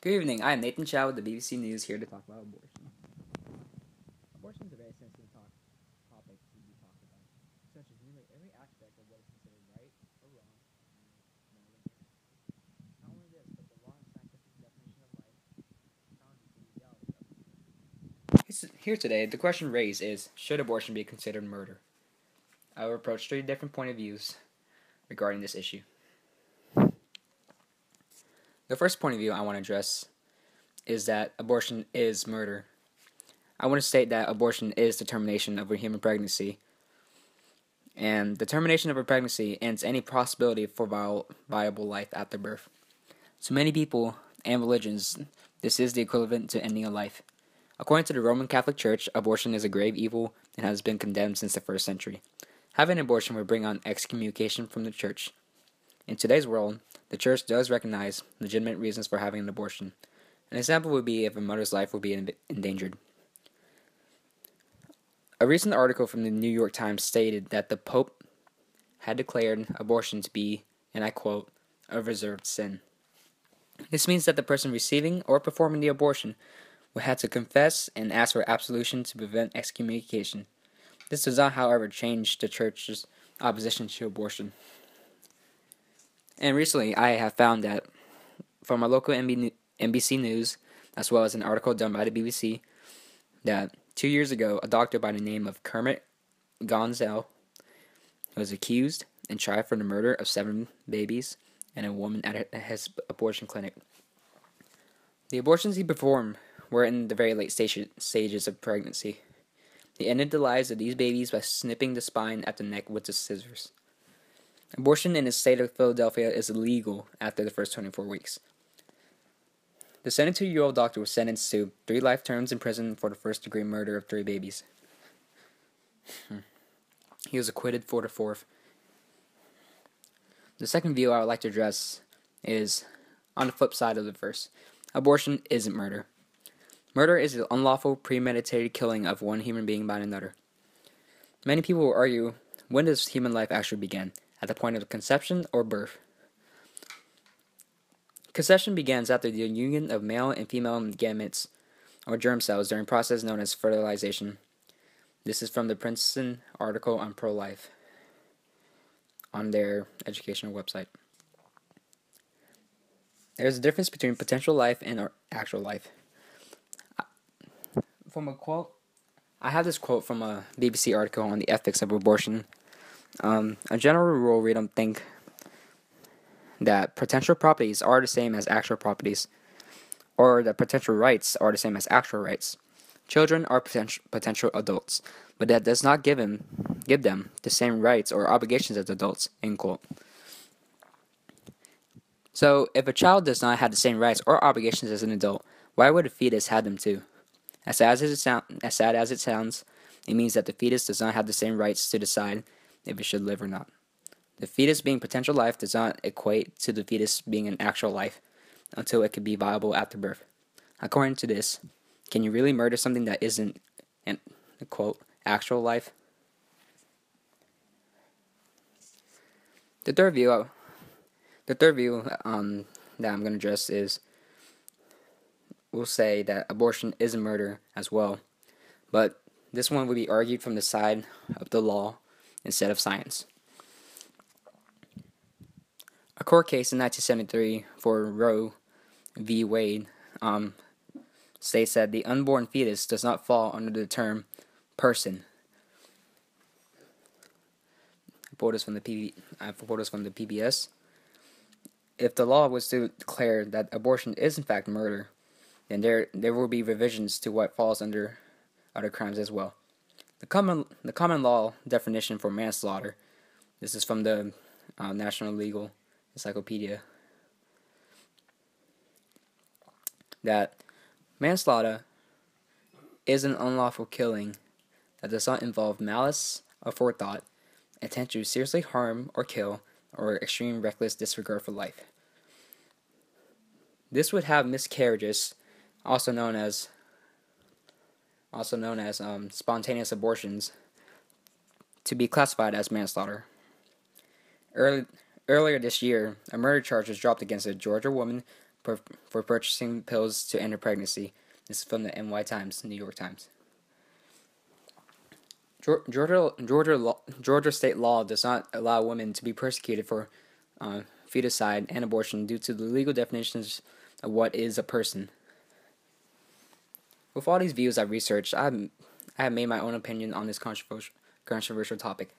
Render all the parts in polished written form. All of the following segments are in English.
Good evening. I am Nathan Chau with the BBC News here to talk about abortion. Abortion is a very sensitive topic to be talked about. It touches nearly every aspect of what is considered right or wrong and moral and human. Not only this, but the law and scientific definition of life challenges the legality of abortion. Here today, the question raised is, should abortion be considered murder? I will approach 3 different point of views regarding this issue. The first point of view I want to address is that abortion is murder. I want to state that abortion is the termination of a human pregnancy, and the termination of a pregnancy ends any possibility for viable life after birth. To many people and religions, this is the equivalent to ending a life. According to the Roman Catholic Church, abortion is a grave evil and has been condemned since the 1st century. Having an abortion would bring on excommunication from the church. In today's world, the church does recognize legitimate reasons for having an abortion. An example would be if a mother's life would be endangered. A recent article from the New York Times stated that the Pope had declared abortion to be, and I quote, a reserved sin. This means that the person receiving or performing the abortion would have to confess and ask for absolution to prevent excommunication. This does not, however, change the church's opposition to abortion. And recently, I have found that from a local NBC News, as well as an article done by the BBC, that 2 years ago, a doctor by the name of Kermit Gonzalez was accused and tried for the murder of 7 babies and a woman at his abortion clinic. The abortions he performed were in the very late stages of pregnancy. He ended the lives of these babies by snipping the spine at the neck with the scissors. Abortion in the state of Philadelphia is illegal after the first 24 weeks. The 72-year-old doctor was sentenced to 3 life terms in prison for the first-degree murder of 3 babies. He was acquitted for the 4th. The second view I would like to address is on the flip side of the first. Abortion isn't murder. Murder is the unlawful, premeditated killing of one human being by another. Many people will argue, when does human life actually begin? At the point of conception or birth? Conception begins after the union of male and female gametes or germ cells during a process known as fertilization. This is from the Princeton article on pro-life on their educational website. There's a difference between potential life and actual life. From a quote, I have this quote from a BBC article on the ethics of abortion. A general rule, we don't think that potential properties are the same as actual properties, or that potential rights are the same as actual rights. Children are potential adults, but that does not give them the same rights or obligations as adults, end quote. So, if a child does not have the same rights or obligations as an adult, why would a fetus have them too? As sad as it sounds, it means that the fetus does not have the same rights to decide if it should live or not. The fetus being potential life does not equate to the fetus being an actual life until it could be viable after birth. According to this, can you really murder something that isn't an, quote, actual life? The third view that I'm going to address is, we'll say that abortion is a murder as well, but this one would be argued from the side of the law instead of science. A court case in 1973 for Roe v. Wade states that the unborn fetus does not fall under the term person. I pulled this from the PBS. If the law was to declare that abortion is in fact murder, then there will be revisions to what falls under other crimes as well. The common law definition for manslaughter, this is from the National Legal Encyclopedia, that manslaughter is an unlawful killing that does not involve malice or forethought, intent to seriously harm or kill, or extreme reckless disregard for life. This would have miscarriages, also known as spontaneous abortions, to be classified as manslaughter. Earlier this year, a murder charge was dropped against a Georgia woman for purchasing pills to end a pregnancy. This is from the New York Times. Georgia state law does not allow women to be persecuted for feticide and abortion due to the legal definitions of what is a person. With all these views I researched, I have made my own opinion on this controversial topic.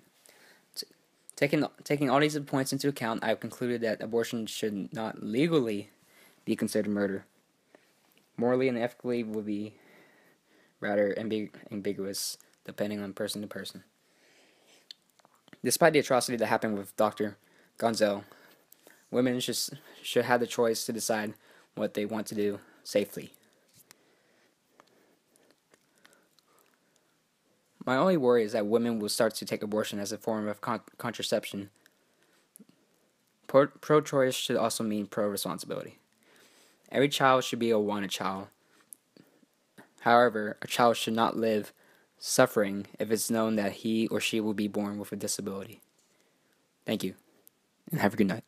Taking all these points into account, I have concluded that abortion should not legally be considered murder. Morally and ethically would be rather ambiguous, depending on person to person. Despite the atrocity that happened with Dr. Gonzel, women should have the choice to decide what they want to do safely. My only worry is that women will start to take abortion as a form of contraception. Pro-choice should also mean pro-responsibility. Every child should be a wanted child. However, a child should not live suffering if it's known that he or she will be born with a disability. Thank you, and have a good night.